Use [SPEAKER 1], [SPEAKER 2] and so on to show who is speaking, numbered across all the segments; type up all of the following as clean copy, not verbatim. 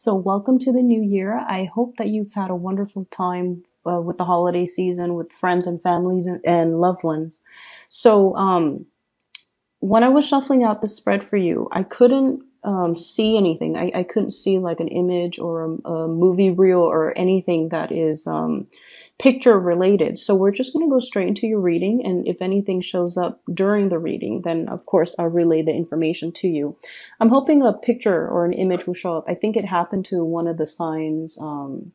[SPEAKER 1] So, welcome to the new year. I hope that you've had a wonderful time with the holiday season with friends and families and loved ones. So, when I was shuffling out the spread for you, I couldn't see anything. I couldn't see like an image or a movie reel or anything that is picture related. So we're just going to go straight into your reading. And if anything shows up during the reading, then of course I'll relay the information to you. I'm hoping a picture or an image will show up. I think it happened to one of the signs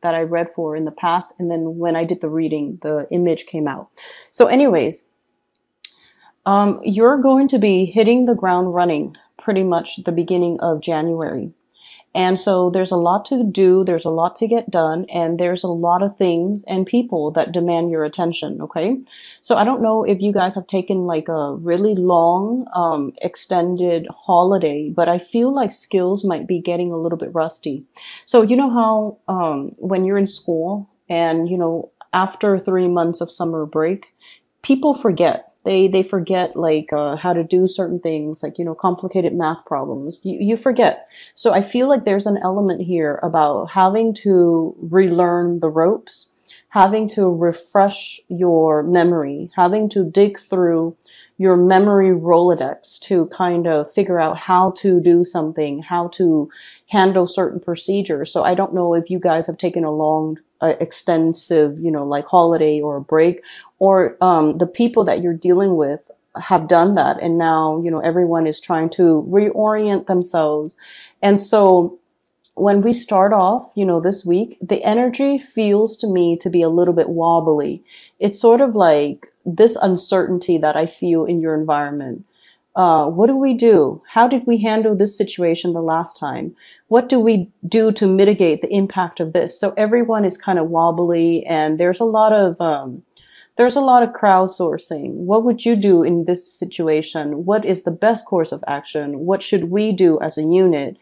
[SPEAKER 1] that I read for in the past. And then when I did the reading, the image came out. So anyways, you're going to be hitting the ground running pretty much the beginning of January. And so there's a lot to do, there's a lot to get done, and there's a lot of things and people that demand your attention, okay? So I don't know if you guys have taken like a really long, extended holiday, but I feel like skills might be getting a little bit rusty. So you know how when you're in school and, after 3 months of summer break, people forget. They forget like how to do certain things, like, complicated math problems. You forget. So I feel like there's an element here about having to relearn the ropes, having to refresh your memory, having to dig through your memory Rolodex to kind of figure out how to do something, how to handle certain procedures. So I don't know if you guys have taken a long extensive, like holiday or a break, or the people that you're dealing with have done that. And now, everyone is trying to reorient themselves. And so when we start off, this week, the energy feels to me to be a little bit wobbly. It's sort of like this uncertainty that I feel in your environment. What do we do? How did we handle this situation the last time? What do we do to mitigate the impact of this? So everyone is kind of wobbly, and there's a lot of crowdsourcing. What would you do in this situation? What is the best course of action? What should we do as a unit?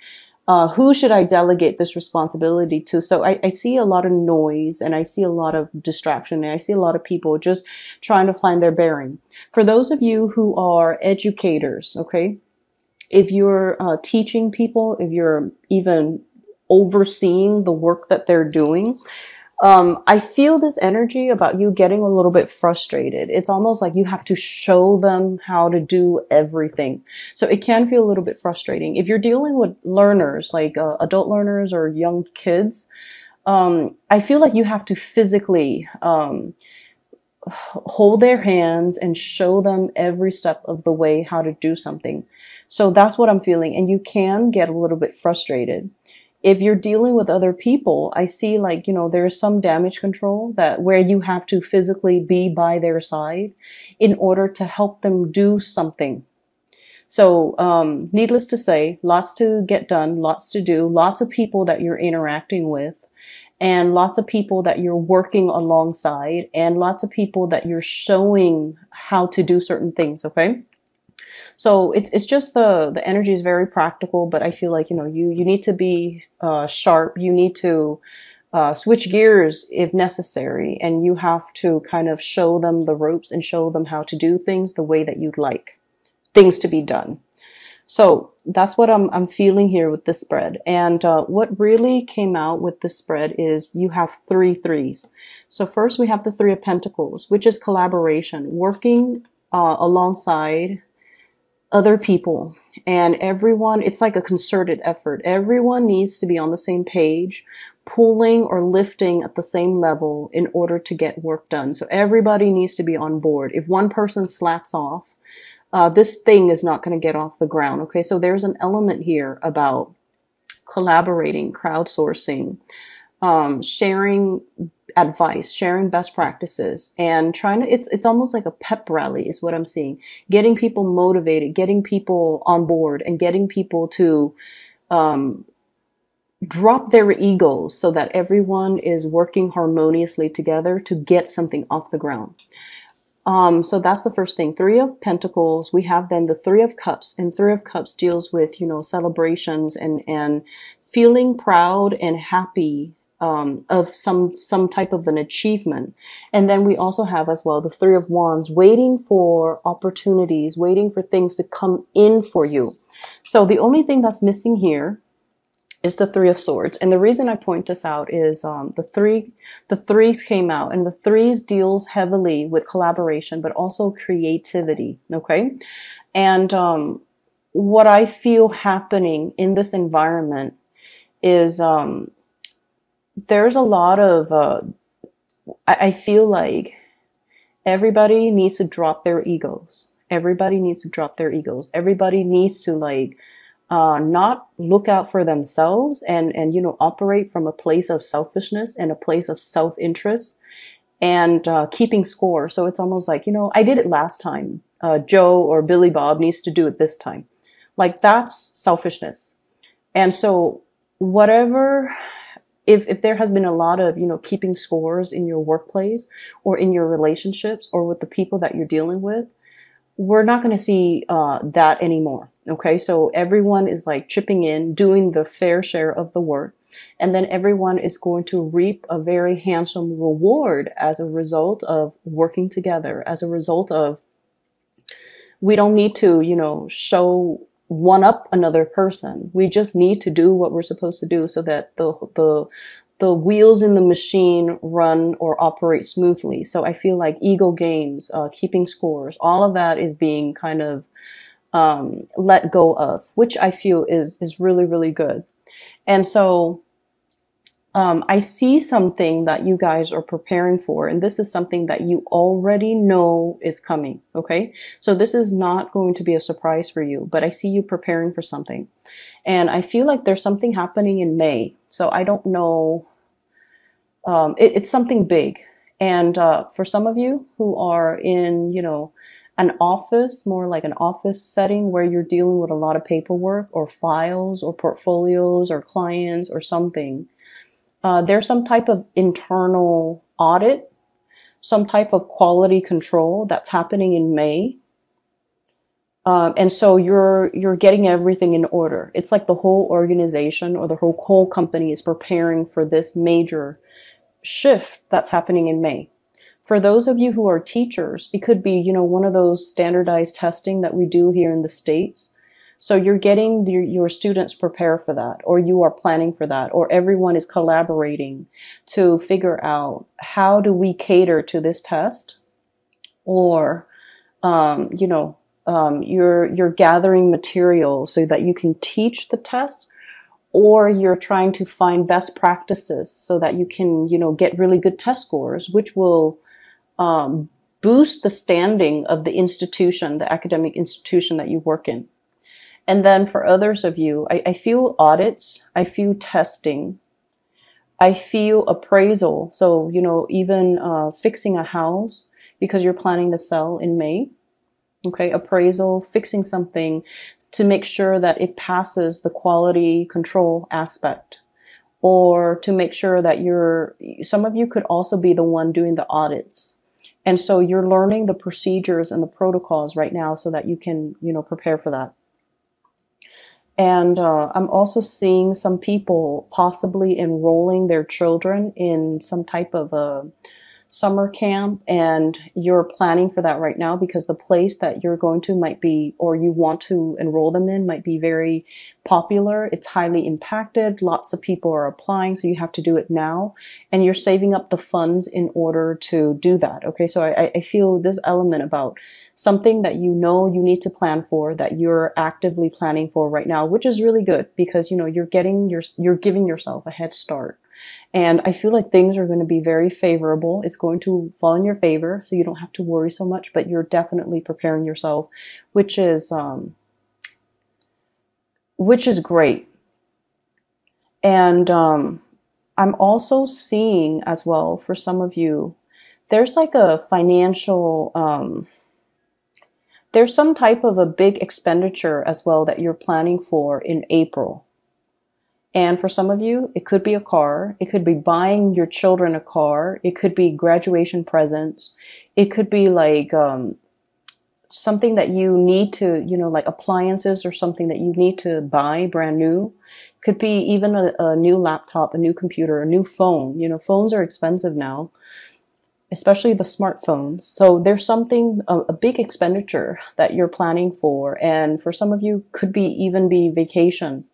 [SPEAKER 1] Who should I delegate this responsibility to? So I see a lot of noise, and I see a lot of distraction, and I see a lot of people just trying to find their bearing. For those of you who are educators, okay, if you're teaching people, if you're even overseeing the work that they're doing, I feel this energy about you getting a little bit frustrated. It's almost like you have to show them how to do everything. So it can feel a little bit frustrating. If you're dealing with learners, like adult learners or young kids, I feel like you have to physically hold their hands and show them every step of the way how to do something. So that's what I'm feeling. And you can get a little bit frustrated. If you're dealing with other people, I see like, there's some damage control where you have to physically be by their side in order to help them do something. So, needless to say, lots to get done, lots to do, lots of people that you're interacting with, and lots of people that you're working alongside, and lots of people that you're showing how to do certain things. Okay. So it's just the energy is very practical, but I feel like, you need to be sharp. You need to switch gears if necessary, and you have to kind of show them the ropes and show them how to do things the way that you'd like things to be done. So that's what I'm feeling here with this spread. And what really came out with this spread is you have 3 threes. So first we have the 3 of Pentacles, which is collaboration, working alongside other people, and everyone. It's like a concerted effort. Everyone needs to be on the same page, pulling or lifting at the same level in order to get work done. So everybody needs to be on board. If one person slacks off, this thing is not going to get off the ground. Okay, so there's an element here about collaborating, crowdsourcing, sharing advice, sharing best practices, and trying to, it's almost like a pep rally is what I'm seeing. Getting people motivated, getting people on board, and getting people to drop their egos so that everyone is working harmoniously together to get something off the ground. So that's the first thing. 3 of Pentacles. We have then the 3 of Cups, and 3 of Cups deals with, celebrations and feeling proud and happy of some type of an achievement. And then we also have as well the 3 of Wands, waiting for opportunities, waiting for things to come in for you. So the only thing that's missing here is the Three of Swords. And the reason I point this out is the threes came out, and the threes deals heavily with collaboration, but also creativity. Okay. And what I feel happening in this environment is there's a lot of, I feel like everybody needs to drop their egos. Everybody needs to drop their egos. Everybody needs to like, not look out for themselves and, you know, operate from a place of selfishness and a place of self-interest and, keeping score. So it's almost like, you know, I did it last time. Joe or Billy Bob needs to do it this time. Like that's selfishness. And so whatever, if there has been a lot of, you know, keeping scores in your workplace or in your relationships or with the people that you're dealing with, we're not going to see that anymore. Okay. So everyone is like chipping in, doing the fair share of the work. And then everyone is going to reap a very handsome reward as a result of working together, as a result of, we don't need to, you know, show one up another person. We just need to do what we're supposed to do so that the wheels in the machine run or operate smoothly. So I feel like ego games, keeping scores, all of that is being kind of let go of, which I feel is really, really good. And so I see something that you guys are preparing for, and this is something that you already know is coming. Okay. So this is not going to be a surprise for you, but I see you preparing for something. And I feel like there's something happening in May. So I don't know. It's something big. And for some of you who are in, you know, an office, more like an office setting where you're dealing with a lot of paperwork or files or portfolios or clients or something, there's some type of internal audit, some type of quality control that's happening in May. And so you're getting everything in order. It's like the whole organization or the whole company is preparing for this major shift that's happening in May. For those of you who are teachers, it could be, you know, one of those standardized testing that we do here in the States. So you're getting your students prepare for that, or you are planning for that, or everyone is collaborating to figure out how do we cater to this test, or, you know, you're gathering material so that you can teach the test, or you're trying to find best practices so that you can, you know, get really good test scores, which will boost the standing of the institution, the academic institution that you work in. And then for others of you, I feel audits, I feel testing, I feel appraisal. So, you know, even fixing a house because you're planning to sell in May. Okay, appraisal, fixing something to make sure that it passes the quality control aspect, or to make sure that some of you could also be the one doing the audits. And so you're learning the procedures and the protocols right now so that you can, you know, prepare for that. And I'm also seeing some people possibly enrolling their children in some type of a summer camp, and you're planning for that right now because the place that you're going to might be, or you want to enroll them in, might be very popular. It's highly impacted. Lots of people are applying, so you have to do it now, and you're saving up the funds in order to do that. Okay, so I feel this element about something that you know you need to plan for, that you're actively planning for right now, which is really good because, you know, you're giving yourself a head start. And I feel like things are going to be very favorable. It's going to fall in your favor, so you don't have to worry so much, but you're definitely preparing yourself, which is great. And I'm also seeing as well, for some of you, there's like a financial, there's some type of a big expenditure as well that you're planning for in April. And for some of you, it could be a car. It could be buying your children a car. It could be graduation presents. It could be like something that you need to, you know, like appliances or something that you need to buy brand new. It could be even a new laptop, a new computer, a new phone. You know, phones are expensive now, especially the smartphones. So there's something, a big expenditure that you're planning for. And for some of you, could be even be vacation.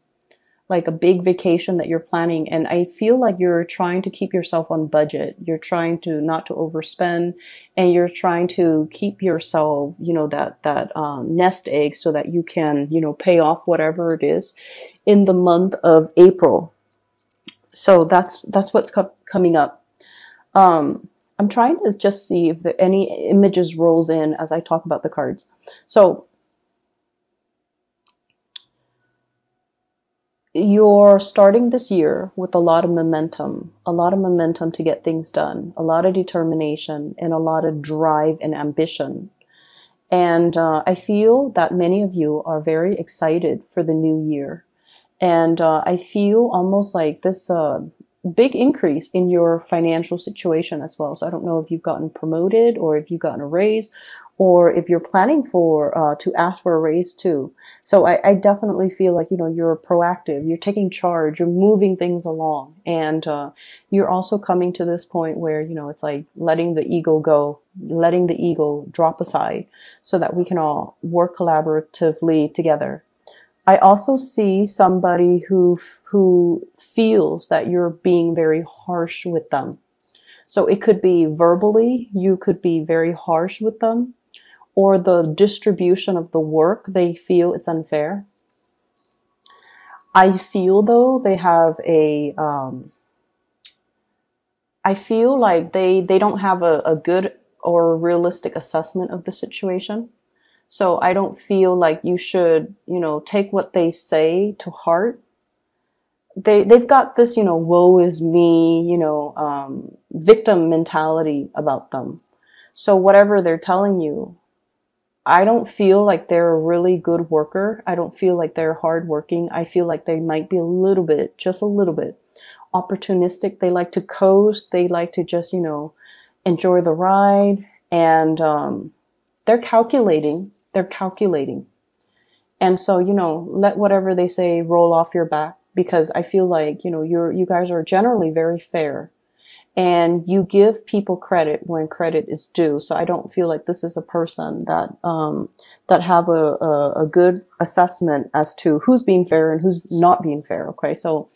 [SPEAKER 1] like a big vacation that you're planning. And I feel like you're trying to keep yourself on budget. You're trying to not to overspend, and you're trying to keep yourself, that nest egg so that you can, pay off whatever it is in the month of April. So that's what's coming up. I'm trying to just see if there any images rolls in as I talk about the cards. So you're starting this year with a lot of momentum to get things done, a lot of determination, and a lot of drive and ambition. And I feel that many of you are very excited for the new year. And I feel almost like this big increase in your financial situation as well. So I don't know if you've gotten promoted or if you've gotten a raise, or if you're planning for to ask for a raise too. So I definitely feel like, you're proactive, you're taking charge, you're moving things along. And you're also coming to this point where, it's like letting the ego go, letting the ego drop aside so that we can all work collaboratively together. I also see somebody who feels that you're being very harsh with them. So it could be verbally, you could be very harsh with them, or the distribution of the work, they feel it's unfair. I feel though they have I feel like they don't have a good or realistic assessment of the situation. So I don't feel like you should, take what they say to heart. They've got this, woe is me, victim mentality about them. So whatever they're telling you, I don't feel like they're a really good worker. I don't feel like they're hardworking. I feel like they might be a little bit, just a little bit opportunistic. They like to coast. They like to just, enjoy the ride. And they're calculating. They're calculating. And so, let whatever they say roll off your back, because I feel like, you guys are generally very fair. And you give people credit when credit is due. So I don't feel like this is a person that that have a good assessment as to who's being fair and who's not being fair. Okay, so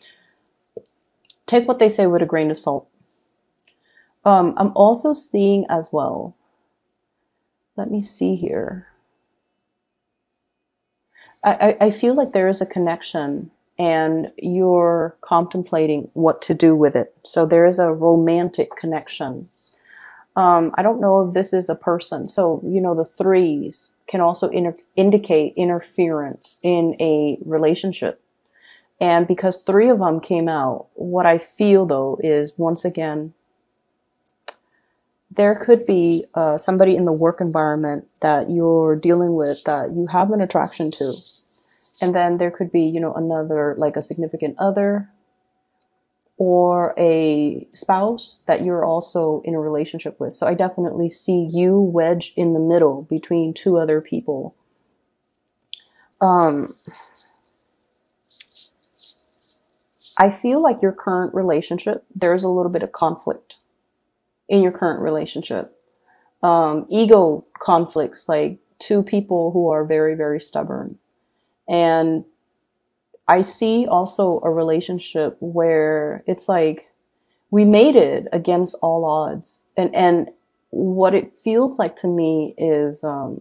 [SPEAKER 1] take what they say with a grain of salt. I'm also seeing as well. Let me see here. I feel like there is a connection, and you're contemplating what to do with it. So there is a romantic connection. I don't know if this is a person. So, the threes can also indicate interference in a relationship. And because 3 of them came out, what I feel though is, once again, there could be somebody in the work environment that you're dealing with that you have an attraction to. And then there could be, another, like a significant other or a spouse that you're also in a relationship with. So I definitely see you wedged in the middle between 2 other people. I feel like your current relationship, there's a little bit of conflict in your current relationship. Ego conflicts, like 2 people who are very, very stubborn. And I see also a relationship where it's like we made it against all odds. And what it feels like to me is, that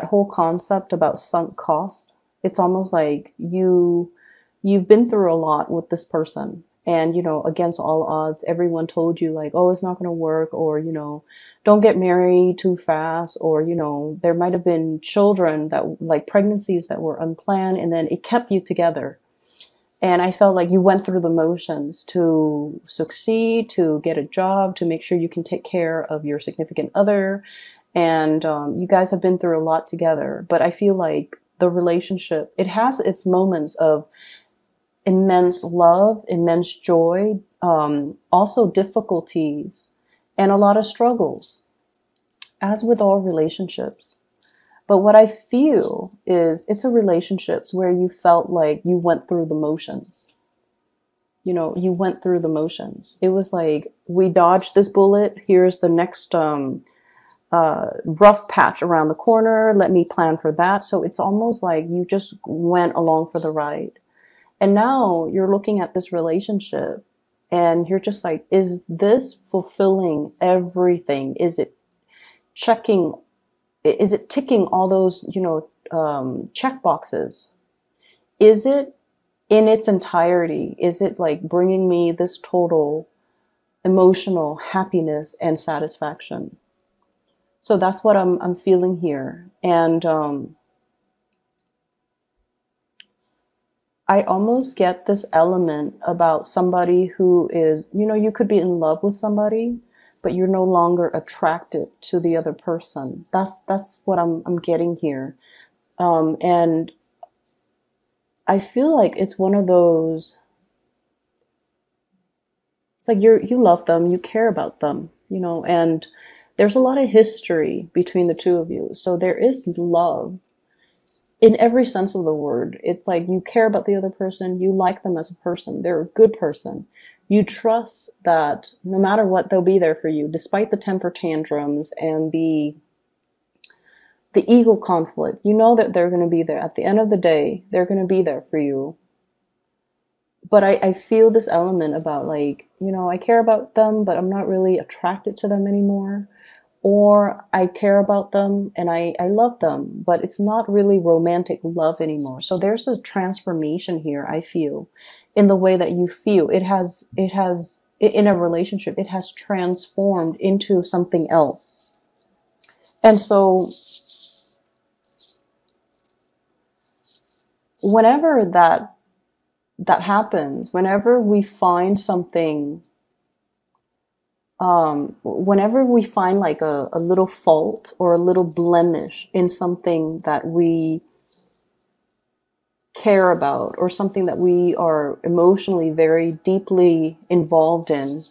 [SPEAKER 1] whole concept about sunk cost. It's almost like you've been through a lot with this person. And, against all odds, everyone told you like, oh, it's not going to work, or, don't get married too fast, or, there might have been children that, like, pregnancies that were unplanned, and then it kept you together. And I felt like you went through the motions to succeed, to get a job, to make sure you can take care of your significant other. And you guys have been through a lot together. But I feel like the relationship, it has its moments of immense love, immense joy, also difficulties, and a lot of struggles, as with all relationships. But what I feel is it's a relationships where you felt like you went through the motions. You went through the motions. It was like, we dodged this bullet. Here's the next rough patch around the corner. Let me plan for that. So it's almost like you just went along for the ride. And now you're looking at this relationship and you're just like, is this fulfilling everything? Is it checking? Is it ticking all those, check boxes? Is it in its entirety? Is it like bringing me this total emotional happiness and satisfaction? So that's what I'm feeling here. And I almost get this element about somebody who is, you could be in love with somebody, but you're no longer attracted to the other person. That's what I'm getting here. And I feel like it's one of those, it's like you love them, you care about them, and there's a lot of history between the two of you. So there is love in every sense of the word. It's like you care about the other person, you like them as a person, they're a good person. You trust that no matter what, they'll be there for you, despite the temper tantrums and the ego conflict. You know that they're going to be there. At the end of the day, they're going to be there for you. But I feel this element about like, I care about them, but I'm not really attracted to them anymore. Or I care about them and I love them, but it's not really romantic love anymore. So there's a transformation here, I feel, in the way that you feel. It has, in a relationship, it has transformed into something else. And so whenever that happens, whenever we find something, whenever we find like a little fault or a little blemish in something that we care about or something that we are emotionally very deeply involved in,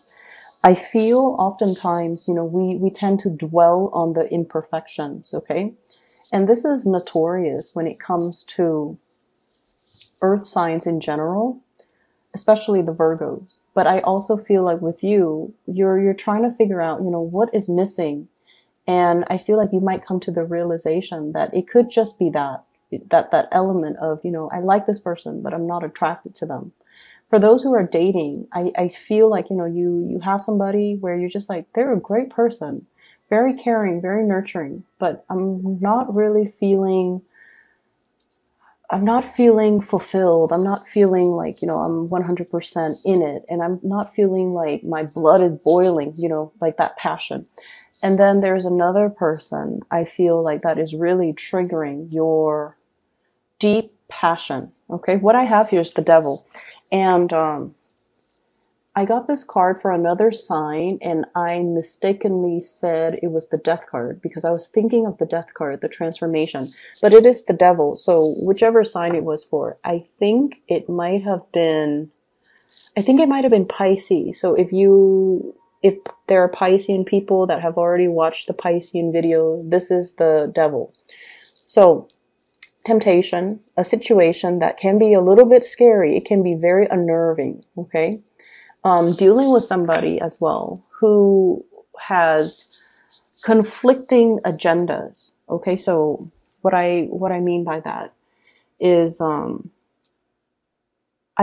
[SPEAKER 1] I feel oftentimes, we tend to dwell on the imperfections, okay? And this is notorious when it comes to earth signs in general, especially the Virgos. But I also feel like with you, you're trying to figure out, what is missing. And I feel like you might come to the realization that it could just be that element of, I like this person, but I'm not attracted to them. For those who are dating, I feel like, you have somebody where you're just like, they're a great person, very caring, very nurturing, but I'm not feeling fulfilled. I'm not feeling like, I'm 100% in it. And I'm not feeling like my blood is boiling, like that passion. And then there's another person I feel like that is really triggering your deep passion. Okay. What I have here is the devil. And, I got this card for another sign and I mistakenly said it was the death card because I was thinking of the death card, the transformation, but it is the devil. So whichever sign it was for, I think it might have been Pisces. So if there are Piscean people that have already watched the Piscean video, this is the devil. So temptation, a situation that can be a little bit scary. It can be very unnerving. Okay. Dealing with somebody as well who has conflicting agendas. Okay, so what I mean by that is I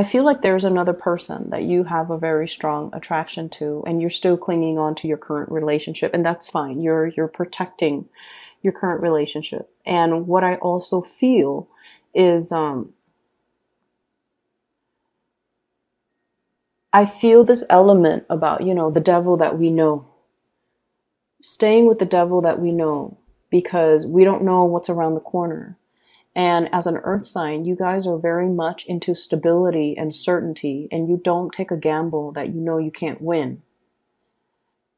[SPEAKER 1] feel like there's another person that you have a very strong attraction to, and you're still clinging on to your current relationship, and that's fine. You're protecting your current relationship. And what I also feel is I feel this element about, the devil that we know. Staying with the devil that we know because we don't know what's around the corner. And as an earth sign, you guys are very much into stability and certainty, and you don't take a gamble that you can't win.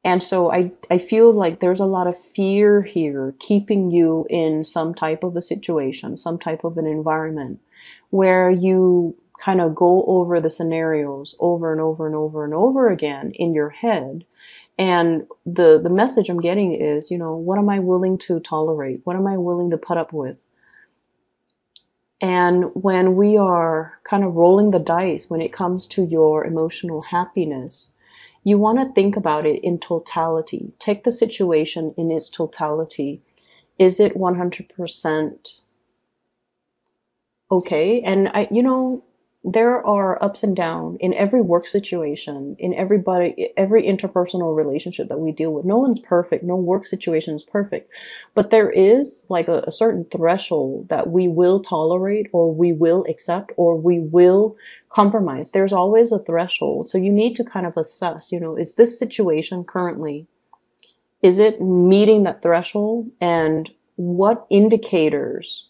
[SPEAKER 1] And so I feel like there's a lot of fear here keeping you in some type of a situation, some type of an environment where you kind of go over the scenarios over and over and over and over again in your head. And the message I'm getting is, what am I willing to tolerate? What am I willing to put up with? And when we are kind of rolling the dice when it comes to your emotional happiness, You want to think about it in totality. Take the situation in its totality. Is it 100% okay? And there are ups and downs in every work situation, in every interpersonal relationship that we deal with. No one's perfect. No work situation is perfect. But there is like a certain threshold that we will tolerate, or we will accept, or we will compromise. There's always a threshold. So you need to kind of assess, is this situation currently, is it meeting that threshold? And what indicators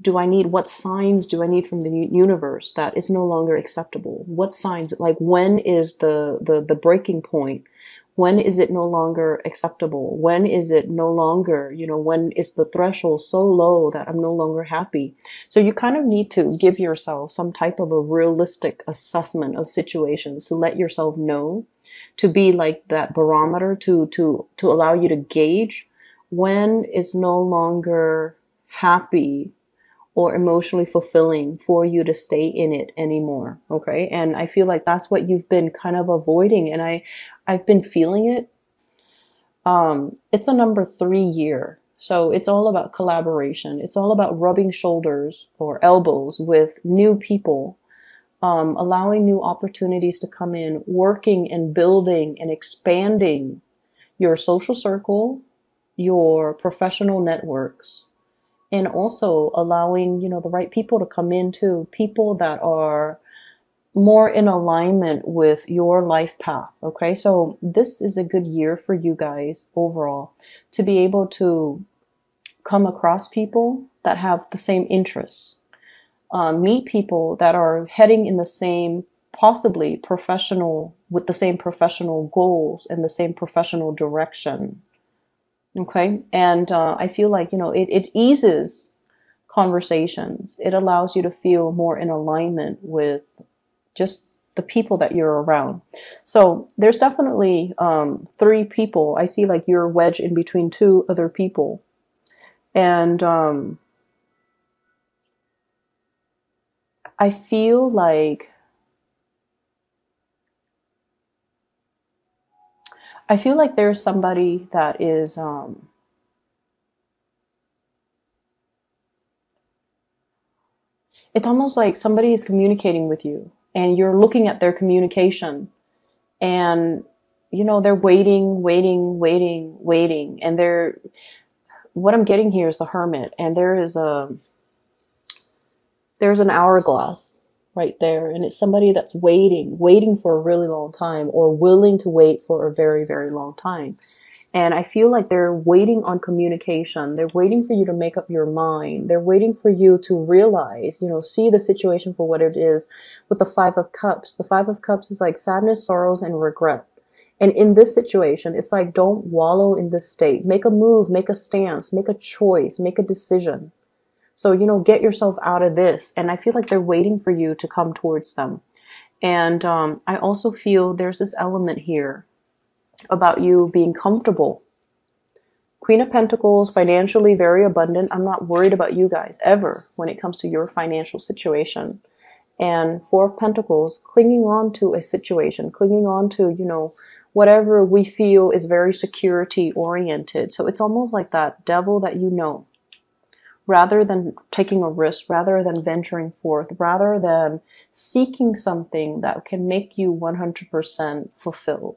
[SPEAKER 1] do I need? What signs do I need from the universe that is no longer acceptable? What signs, like when is the breaking point? When is it no longer acceptable? When is it no longer, when is the threshold so low that I'm no longer happy? So you kind of need to give yourself some type of a realistic assessment of situations to let yourself know, to be like that barometer to allow you to gauge when it's no longer happy or emotionally fulfilling for you to stay in it anymore. Okay. And I feel like that's what you've been kind of avoiding. And I've been feeling it. It's a number 3 year. So it's all about collaboration. It's all about rubbing shoulders or elbows with new people, allowing new opportunities to come in, working and building and expanding your social circle, your professional networks, and also allowing, the right people to come into, people that are more in alignment with your life path. Okay. So this is a good year for you guys overall to be able to come across people that have the same interests, meet people that are heading in the same, possibly professional, with the same professional goals and the same professional direction. Okay. And I feel like, it eases conversations. It allows you to feel more in alignment with just the people that you're around. So there's definitely 3 people. I see like you're wedged in between 2 other people. And I feel like there's somebody that is it's almost like somebody is communicating with you and you're looking at their communication, and they're waiting, and what I'm getting here is the Hermit, and there's an hourglass right there, and it's somebody that's waiting for a really long time, or willing to wait for a very, very long time. And I feel like they're waiting on communication. They're waiting for you to make up your mind. They're waiting for you to realize, see the situation for what it is. With the 5 of Cups, the 5 of Cups is like sadness, sorrows, and regret. And in this situation, it's like, don't wallow in this state. Make a move, make a stance, make a choice, make a decision. So, get yourself out of this. And I feel like they're waiting for you to come towards them. And I also feel there's this element here about you being comfortable. Queen of Pentacles, financially very abundant. I'm not worried about you guys ever when it comes to your financial situation. And 4 of Pentacles, clinging on to a situation, clinging on to, whatever we feel is very security oriented. So it's almost like that devil that rather than taking a risk, rather than venturing forth, rather than seeking something that can make you 100% fulfilled.